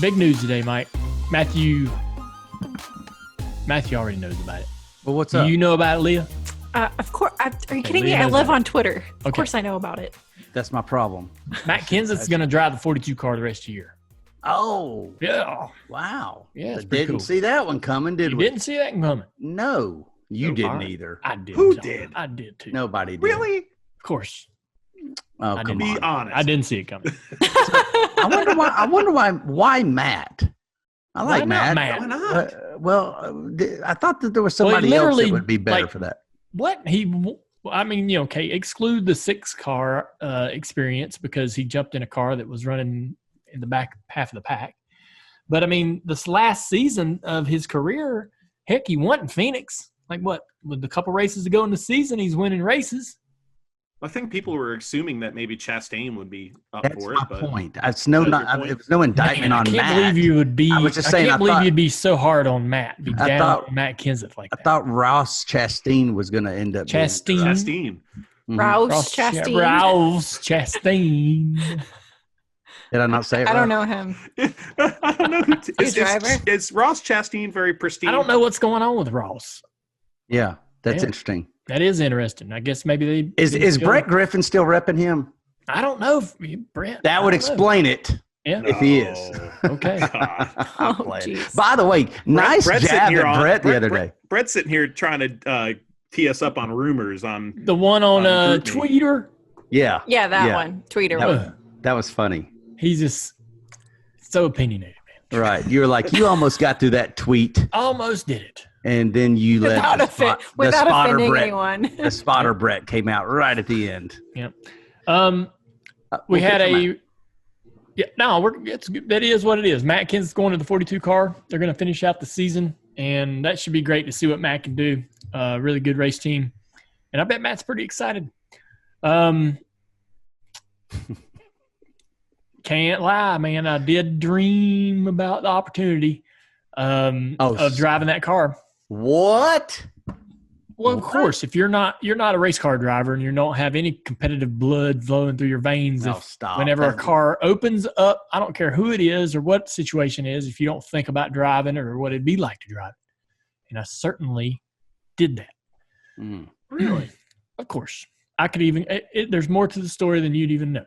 Big news today, Mike. Matthew already knows about it. Well, what's Do up? you know about it, Leah? Of course. Are you kidding Leah me? I knows live about on Twitter. Of Okay. course I know about it. That's my problem. Matt Kenseth's going to drive the 42 car the rest of the year. Oh, Yeah. wow. Yeah, it's I pretty didn't cool. see that one coming, did You we? didn't see that coming. No, you No, didn't all right. either. I did. Who Tom. did? I did too. Nobody did. Really? Of course. Oh, I come didn't. on. Be honest. I didn't see it coming. I wonder why Matt? I like not Matt. Matt? Why not? I thought that there was somebody else literally, that would be better like, for that. What okay, exclude the 6-car experience because he jumped in a car that was running in the back half of the pack. But I mean, this last season of his career, heck, he won in Phoenix. Like what? With a couple races to go in the season, he's winning races. I think people were assuming that maybe Chastain would be up That's for it. my But point. It's Is that your point? it was no indictment Man, on I can't Matt. believe you would be. I was just saying, can't I believe thought- you'd be so hard on Matt. Be I down thought- on Matt Kenseth like I that. thought Ross Chastain was going to end up. being- Chastain. Chastain. Mhm. Rouse Chastain. Rouse Chastain. Did I not say it? I don't right? know him. I don't know. driver? Is Ross Chastain very pristine? I don't know what's going on with Ross. Yeah, that's Yeah. interesting. That is interesting. I guess maybe they Is Brett Griffin still repping him? I don't know if Brett. That I would don't know. explain it. Yeah. if he is. Okay. God. Oh, Playing. jeez. By the way, nice Brett's sitting jab here at on- Brett the other day. Brett's sitting here trying to tee us up on rumors on. The one on GroupMe. Tweeter. Yeah, Yeah, that Yeah. one. Tweeter that one. was, that was funny. He's just so opinionated, man. Right. You were like, you almost got through that tweet, Almost did it. and then you let Without offending Brett, anyone. the spotter Brett came out right at the end. Yeah. We We'll had get to Matt. it's good. That is what it is. Matt Kenseth's going to the 42 car. They're going to finish out the season, and that should be great to see what Matt can do. Really good race team, and I bet Matt's pretty excited. Can't lie, man. I did dream about the opportunity of driving that car. What? Well, of course, if you're not a race car driver and you don't have any competitive blood flowing through your veins, No, if stop. whenever a That's- car opens up, I don't care who it is or what situation it is, if you don't think about driving or what it'd be like to drive it. And I certainly did that. Mm. Really? Of course. I could even there's more to the story than you'd even know.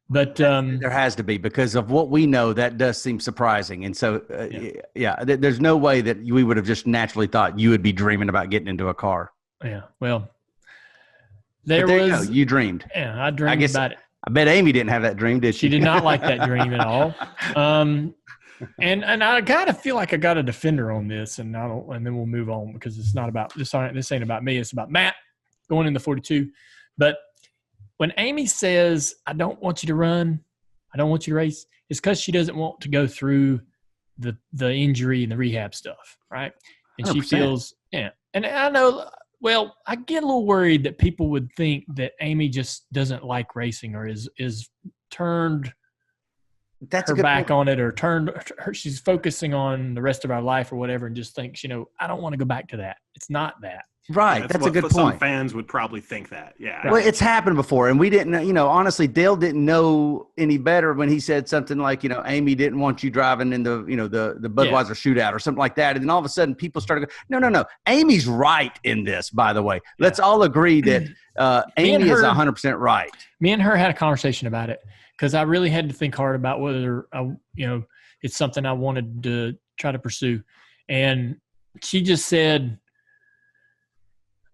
But There has to be, because of what we know. That does seem surprising, and so there's no way that we would have just naturally thought you would be dreaming about getting into a car. yeah, well, But there you was go. You dreamed. yeah, I dreamed guess- about it. I bet Amy didn't have that dream, did she? She did not like that dream at all. And I gotta feel like I got a defender on this, and then we'll move on because it's not about this ain't about me. It's about Matt going in the 42. But when Amy says, "I don't want you to run, I don't want you to race," it's because she doesn't want to go through the injury and the rehab stuff, right? And she 100%. feels And I know. Well, I get a little worried that people would think that Amy just doesn't like racing or is turned That's a her good back point. on it or she's focusing on the rest of our life or whatever and just thinks, I don't want to go back to that. It's not that. Right. That's a good Some point. fans would probably think that. Yeah. Well, it's happened before, and we didn't, honestly, Dale didn't know any better when he said something like, Amy didn't want you driving in the Budweiser shootout or something like that. And then all of a sudden people started going, no. Amy's right in this, by the way. Let's all agree that Amy is 100% right. Me and her had a conversation about it because I really had to think hard about whether, it's something I wanted to try to pursue. And she just said,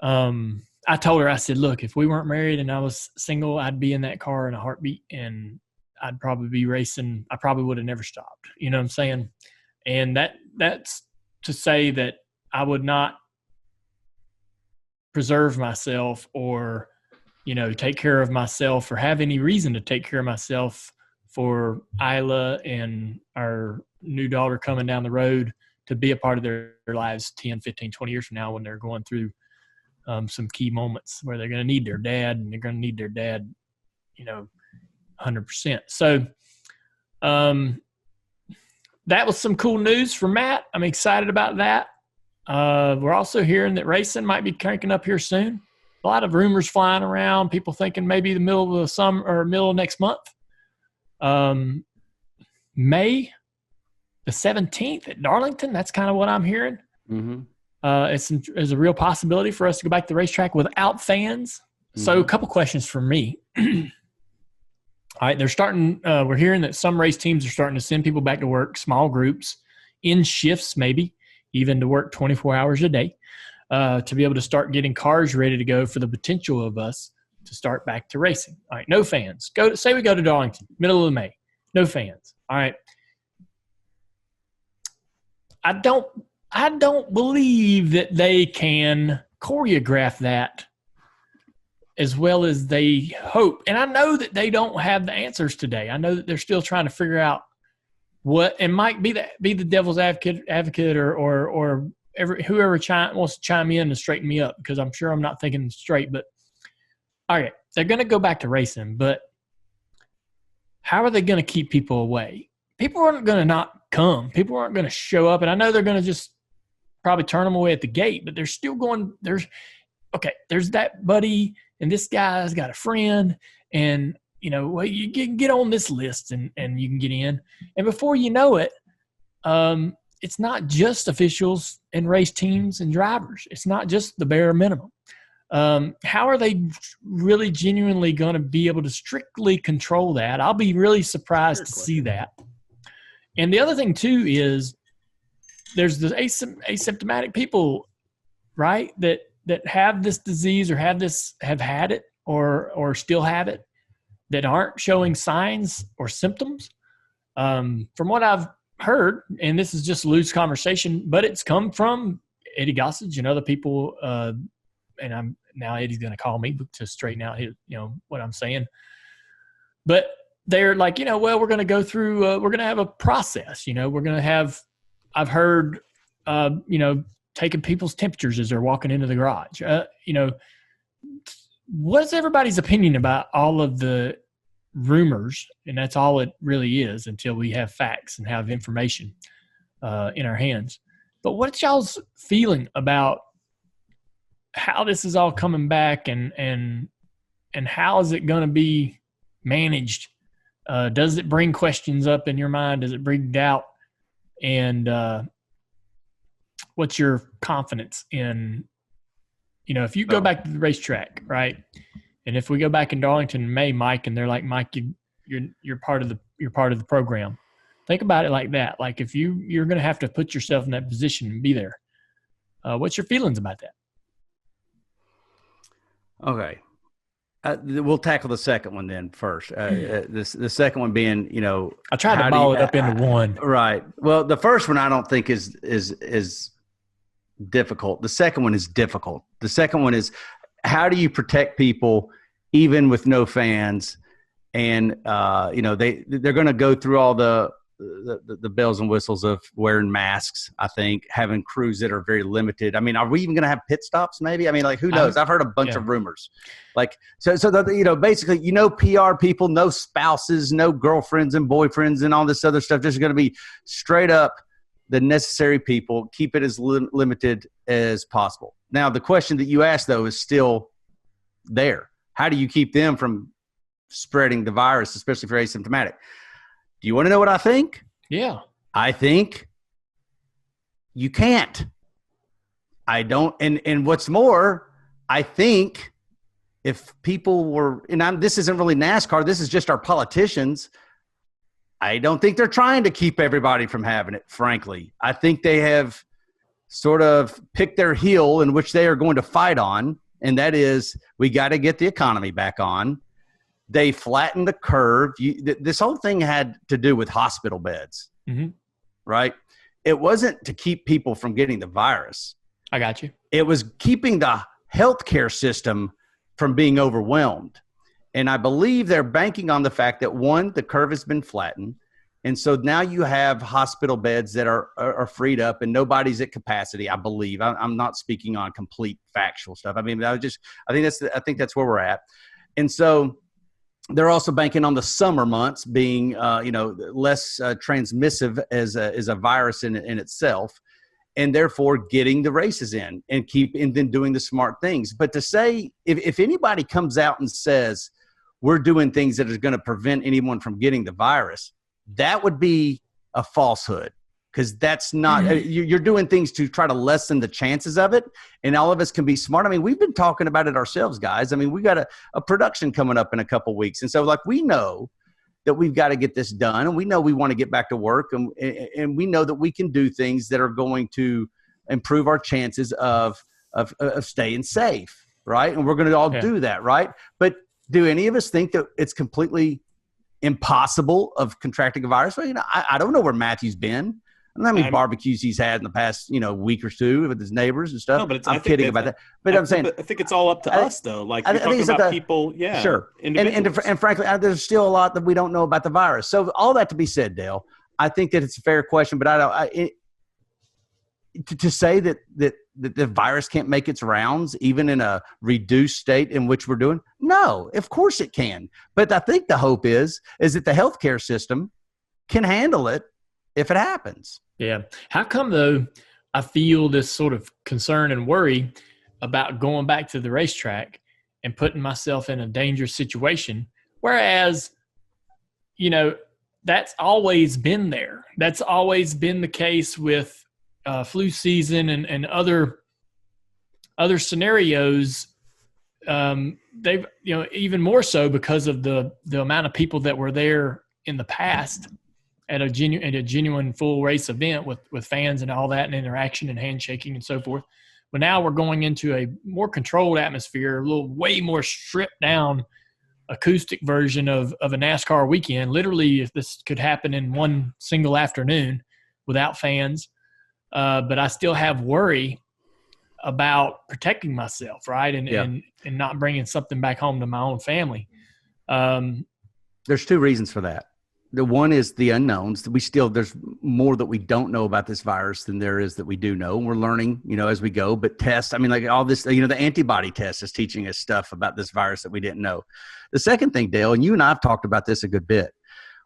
I told her, I said, look, if we weren't married and I was single, I'd be in that car in a heartbeat and I'd probably be racing. I probably would have never stopped. You know what I'm saying? And that's to say that I would not preserve myself or, take care of myself or have any reason to take care of myself for Isla and our new daughter coming down the road to be a part of their lives 10, 15, 20 years from now when they're going through some key moments where they're going to need their dad and they're going to need their dad, 100%. So that was some cool news for Matt. I'm excited about that. We're also hearing that racing might be cranking up here soon. A lot of rumors flying around, people thinking maybe the middle of the summer or middle of next month. May the 17th at Darlington. That's kind of what I'm hearing. Mm-hmm. It's a real possibility for us to go back to the racetrack without fans. So a couple questions for me. All right, they're starting. We're hearing that some race teams are starting to send people back to work, small groups, in shifts, maybe even to work 24 hours a day, to be able to start getting cars ready to go for the potential of us to start back to racing. All right, no fans. Say we go to Darlington, middle of May, no fans. All right, I don't believe that they can choreograph that as well as they hope. And I know that they don't have the answers today. I know that they're still trying to figure out what, and might be the devil's advocate or whoever wants to chime in to straighten me up, because I'm sure I'm not thinking straight. But all right, they're going to go back to racing, but how are they going to keep people away? People aren't going to not come. People aren't going to show up. And I know they're going to just probably turn them away at the gate, but they're still going. There's that buddy, and this guy's got a friend, and you can get on this list and you can get in. And before you know it, it's not just officials and race teams and drivers. It's not just the bare minimum. How are they really genuinely going to be able to strictly control that? I'll be really surprised to see that. And the other thing too is there's the asymptomatic people, right, that have this disease or have had it or still have it, that aren't showing signs or symptoms. From what I've heard, and this is just loose conversation, but it's come from Eddie Gossage and other people, and now Eddie's going to call me to straighten out his, what I'm saying. But they're like, well, we're going to go through, we're going to have a process, we're going to have, I've heard, taking people's temperatures as they're walking into the garage. What's everybody's opinion about all of the rumors? And that's all it really is until we have facts and have information in our hands. But what's y'all's feeling about how this is all coming back and how is it going to be managed? Does it bring questions up in your mind? Does it bring doubt? And what's your confidence in, if you go back to the racetrack, right? And if we go back in Darlington in May, Mike, and they're like, Mike, you're part of the program. Think about it like that. Like if you're going to have to put yourself in that position and be there. What's your feelings about that? Okay. We'll tackle the second one then first. The second one being, I tried to ball it up into one. Right. Well, the first one I don't think is difficult. The second one is difficult. The second one is, how do you protect people even with no fans? And they're going to go through all the bells and whistles of wearing masks. I think having crews that are very limited. I mean, are we even going to have pit stops? Maybe. I mean, like, who knows? I've heard a bunch of rumors. Like, basically, PR people, no spouses, no girlfriends and boyfriends, and all this other stuff. Just going to be straight up the necessary people. Keep it as limited as possible. Now, the question that you asked though is still there. How do you keep them from spreading the virus, especially if you're asymptomatic? Do you want to know what I think? Yeah. I think you can't. I don't. And what's more, I think if people were, and this isn't really NASCAR, this is just our politicians. I don't think they're trying to keep everybody from having it, frankly. I think they have sort of picked their heel in which they are going to fight on, and that is, we got to get the economy back on. They flattened the curve. This whole thing had to do with hospital beds, right? It wasn't to keep people from getting the virus. I got you. It was keeping the healthcare system from being overwhelmed. And I believe they're banking on the fact that, one, the curve has been flattened. And so now you have hospital beds that are freed up and nobody's at capacity, I believe. I'm not speaking on complete factual stuff. I mean, I think that's where we're at. And so they're also banking on the summer months being, less transmissive as a virus in itself, and therefore getting the races in and then doing the smart things. But to say, if anybody comes out and says we're doing things that are going to prevent anyone from getting the virus, that would be a falsehood. because that's not you're doing things to try to lessen the chances of it. And all of us can be smart. I mean, we've been talking about it ourselves, guys. I mean, we got a production coming up in a couple weeks. And so like, we know that we've got to get this done, and we know we want to get back to work, and we know that we can do things that are going to improve our chances of staying safe. Right. And we're going to all do that. Right. But do any of us think that it's completely impossible of contracting a virus? Well, I don't know where Matthew's been. I don't know how many barbecues he's had in the past, week or two with his neighbors and stuff. No, but I'm kidding about that. But I'm saying, I think it's all up to us, though. Like, you're talking about people, sure. And frankly, there's still a lot that we don't know about the virus. So all that to be said, Dale, I think that it's a fair question. But to say that the virus can't make its rounds, even in a reduced state in which we're doing, no, of course it can. But I think the hope is that the healthcare system can handle it if it happens. Yeah. How come, though, I feel this sort of concern and worry about going back to the racetrack and putting myself in a dangerous situation, whereas, that's always been there. That's always been the case with flu season and other scenarios. They've, even more so because of the amount of people that were there in the past at a genuine full race event with fans and all that, and interaction and handshaking and so forth. But now we're going into a more controlled atmosphere, way more stripped down acoustic version of a NASCAR weekend. Literally, if this could happen in one single afternoon without fans. But I still have worry about protecting myself, right? And not bringing something back home to my own family. There's two reasons for that. The one is the unknowns. There's more that we don't know about this virus than there is that we do know. We're learning, as we go, but all this, the antibody test is teaching us stuff about this virus that we didn't know. The second thing, Dale, and you and I have talked about this a good bit,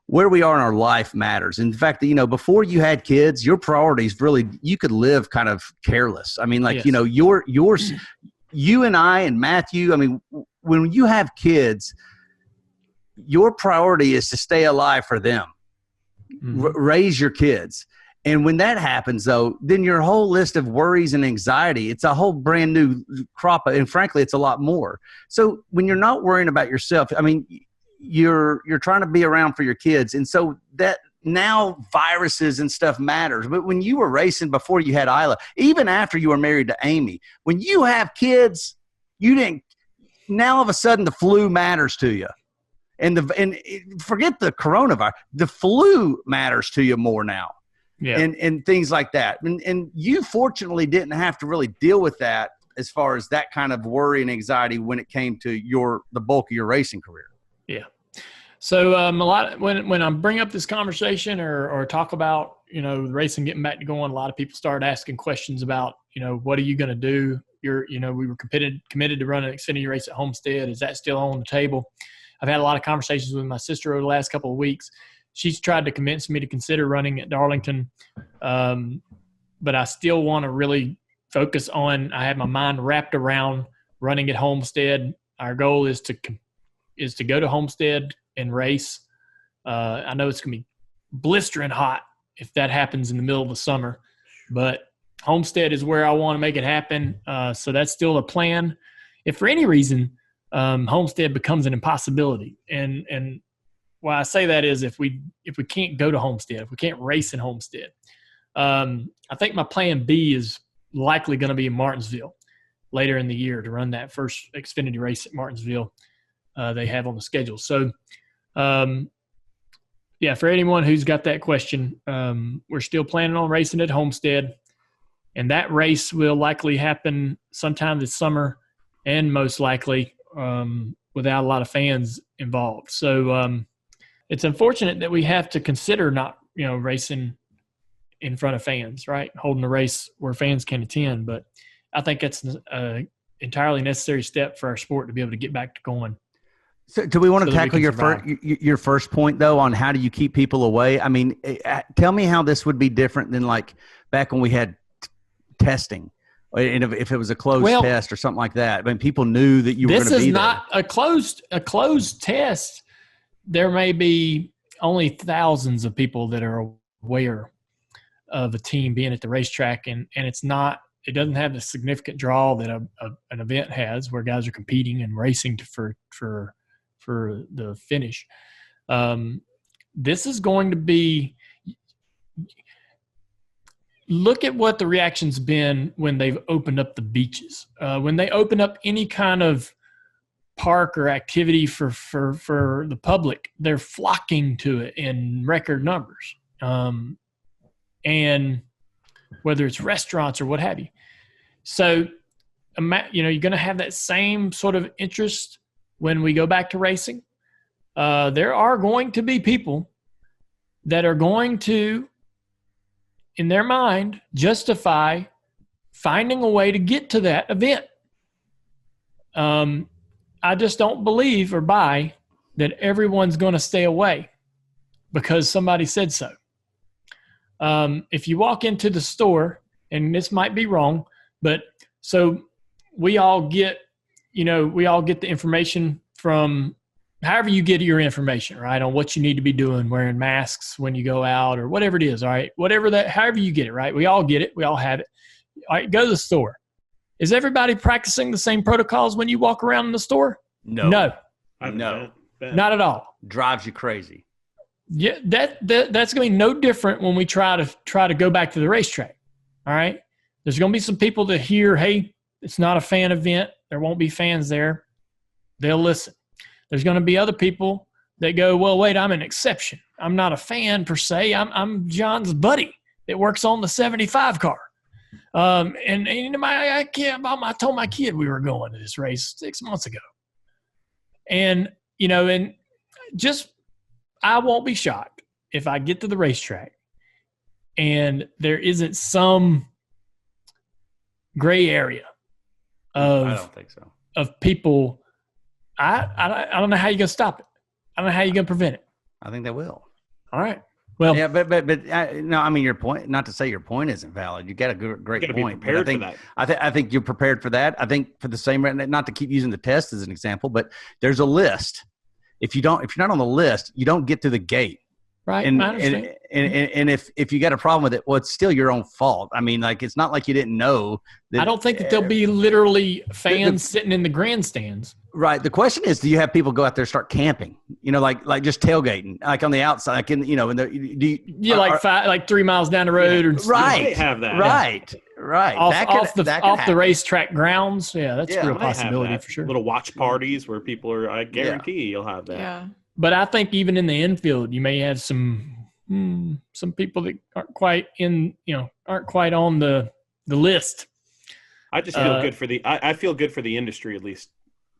where we are in our life matters. In fact, before you had kids, your priorities really, you could live kind of careless. I mean, like, yours, you and I and Matthew, I mean, when you have kids, your priority is to stay alive for them, raise your kids. And when that happens, though, then your whole list of worries and anxiety, it's a whole brand new crop. And frankly, it's a lot more. So when you're not worrying about yourself, I mean, you're trying to be around for your kids. And so that now viruses and stuff matters. But when you were racing before you had Isla, even after you were married to Amy, when you have kids, now all of a sudden the flu matters to you. And forget the coronavirus, the flu matters to you more now. Yeah. And things like that. And you fortunately didn't have to really deal with that as far as that kind of worry and anxiety when it came to the bulk of your racing career. Yeah. So a lot when I bring up this conversation or talk about, racing getting back to going, a lot of people start asking questions about, what are you going to do? We were committed to run an Xfinity race at Homestead. Is that still on the table? I've had a lot of conversations with my sister over the last couple of weeks. She's tried to convince me to consider running at Darlington. But I still want to really focus on, I have my mind wrapped around running at Homestead. Our goal is to go to Homestead and race. I know it's going to be blistering hot if that happens in the middle of the summer, but Homestead is where I want to make it happen. So that's still a plan. If for any reason Homestead becomes an impossibility, and why I say that is if we can't go to Homestead, if we can't race in Homestead, I think my plan B is likely going to be in Martinsville later in the year to run that first Xfinity race at Martinsville they have on the schedule. So, for anyone who's got that question, we're still planning on racing at Homestead, and that race will likely happen sometime this summer, and most likely without a lot of fans involved. So it's unfortunate that we have to consider not, racing in front of fans, right? Holding a race where fans can attend. But I think that's an entirely necessary step for our sport to be able to get back to going. So do we want to tackle your first point, though, on how do you keep people away? I mean, tell me how this would be different than like back when we had testing. And if it was a closed test or something like that, I mean, people knew that you were going to be there. This is not a closed test. There may be only thousands of people that are aware of a team being at the racetrack, and it doesn't have the significant draw that an event has, where guys are competing and racing for the finish. This is going to be. Look at what the reaction's been when they've opened up the beaches. When they open up any kind of park or activity for the public, they're flocking to it in record numbers. And whether it's restaurants or what have you. So, you're going to have that same sort of interest when we go back to racing. There are going to be people that are going to, in their mind, justify finding a way to get to that event. I just don't believe or buy that everyone's going to stay away because somebody said so. If you walk into the store, and this might be wrong, but so we all get the information from however you get your information, right, on what you need to be doing, wearing masks when you go out or whatever it is, all right, however you get it, right? We all get it. We all have it. All right, go to the store. Is everybody practicing the same protocols when you walk around in the store? No. No. Not at all. Drives you crazy. Yeah, that's going to be no different when we try to go back to the racetrack. All right. There's going to be some people that hear, hey, it's not a fan event. There won't be fans there. They'll listen. There's going to be other people that go, well, wait, I'm an exception. I'm not a fan per se. I'm John's buddy that works on the 75 car. And I told my kid we were going to this race 6 months ago. And, I won't be shocked if I get to the racetrack and there isn't some gray area of, I don't think so. Of people. I don't know how you're going to stop it. I don't know how you're going to prevent it. I think they will. All right. Well, yeah, but no, I mean, your point, not to say your point isn't valid. You got a great point. Be prepared for that. I think you're prepared for that. I think for the same, not to keep using the test as an example, but there's a list. If you're not on the list, you don't get to the gate. Right. And I understand. And if you got a problem with it, well, it's still your own fault. I mean, like, it's not like you didn't know that. I don't think that there'll be literally fans sitting in the grandstands. Right. The question is, do you have people go out there and start camping? Like just tailgating, like on the outside, like in the, like 3 miles down the road, or right? They have that. Right. Off the racetrack grounds. Yeah, that's a real possibility for sure. Little watch parties where people are. I guarantee you'll have that. Yeah. But I think even in the infield, you may have some people that aren't quite on the list. I just feel good for I feel good for the industry, at least,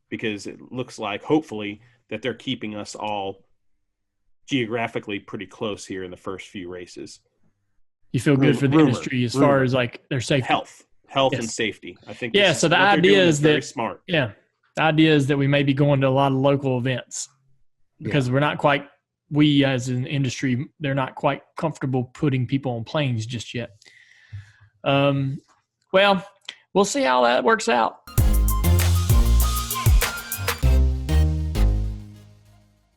because it looks like, hopefully, that they're keeping us all geographically pretty close here in the first few races. You feel good for the industry as far as like their safety, health, yes. and safety. I think. Yeah. So the idea is that very smart. Yeah, the idea is that we may be going to a lot of local events because we're not quite. We as an industry, they're not quite comfortable putting people on planes just yet. Well, we'll see how that works out.